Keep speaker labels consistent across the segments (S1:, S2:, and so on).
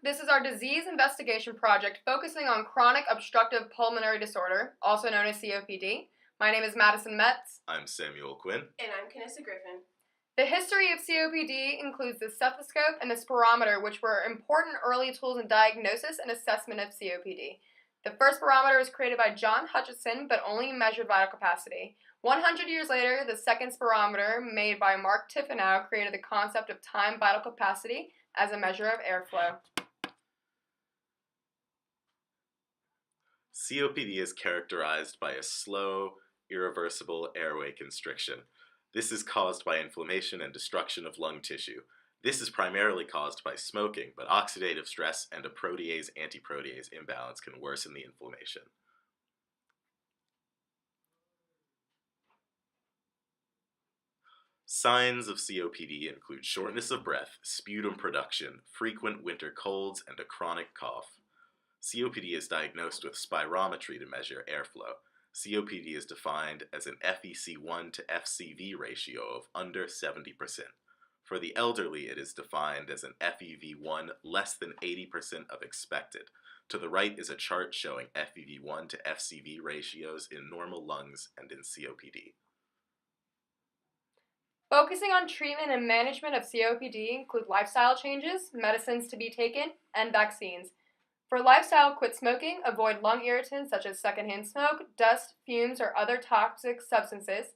S1: This is our disease investigation project focusing on chronic obstructive pulmonary disorder, also known as COPD. My name is Madison Metz.
S2: I'm Samuel Quinn.
S3: And I'm Kanissa Griffin.
S1: The history of COPD includes the stethoscope and the spirometer, which were important early tools in diagnosis and assessment of COPD. The first spirometer was created by John Hutchinson, but only measured vital capacity. 100 years later, the second spirometer, made by Mark Tiffanow, created the concept of time vital capacity as a measure of airflow.
S2: COPD is characterized by a slow, irreversible airway constriction. This is caused by inflammation and destruction of lung tissue. This is primarily caused by smoking, but oxidative stress and a protease-antiprotease imbalance can worsen the inflammation. Signs of COPD include shortness of breath, sputum production, frequent winter colds, and a chronic cough. COPD is diagnosed with spirometry to measure airflow. COPD is defined as an FEC1 to FCV ratio of under 70%. For the elderly, it is defined as an FEV1 less than 80% of expected. To the right is a chart showing FEV1 to FCV ratios in normal lungs and in COPD.
S1: Focusing on treatment and management of COPD include lifestyle changes, medicines to be taken, and vaccines. For lifestyle, quit smoking, avoid lung irritants such as secondhand smoke, dust, fumes, or other toxic substances,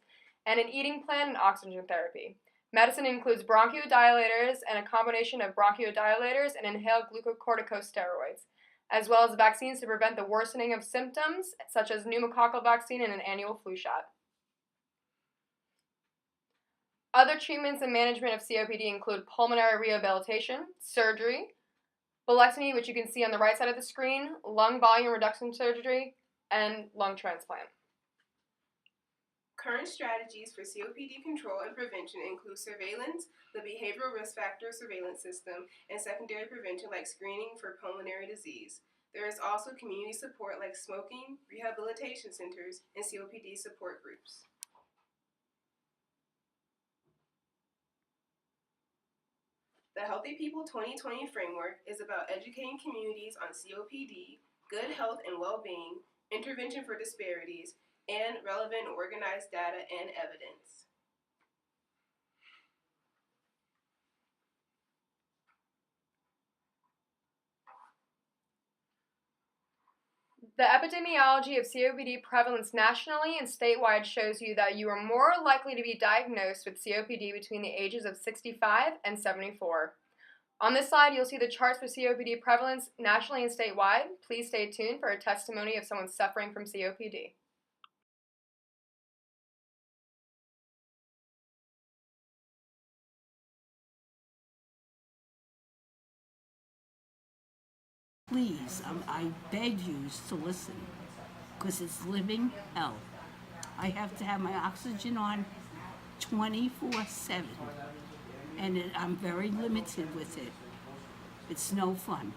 S1: and an eating plan and oxygen therapy. Medicine includes bronchodilators and a combination of bronchodilators and inhaled glucocorticosteroids, as well as vaccines to prevent the worsening of symptoms such as pneumococcal vaccine and an annual flu shot. Other treatments and management of COPD include pulmonary rehabilitation, surgery, bulectomy, which you can see on the right side of the screen, lung volume reduction surgery, and lung transplant.
S3: Current strategies for COPD control and prevention include surveillance, the behavioral risk factor surveillance system, and secondary prevention like screening for pulmonary disease. There is also community support like smoking, rehabilitation centers, and COPD support groups. The Healthy People 2020 framework is about educating communities on COPD, good health and well-being, intervention for disparities, and relevant organized data and evidence.
S1: The epidemiology of COPD prevalence nationally and statewide shows you that you are more likely to be diagnosed with COPD between the ages of 65 and 74. On this slide, you'll see the charts for COPD prevalence nationally and statewide. Please stay tuned for a testimony of someone suffering from COPD.
S4: Please, I beg you to listen, because it's living hell. I have to have my oxygen on 24/7, and I'm very limited with it. It's no fun.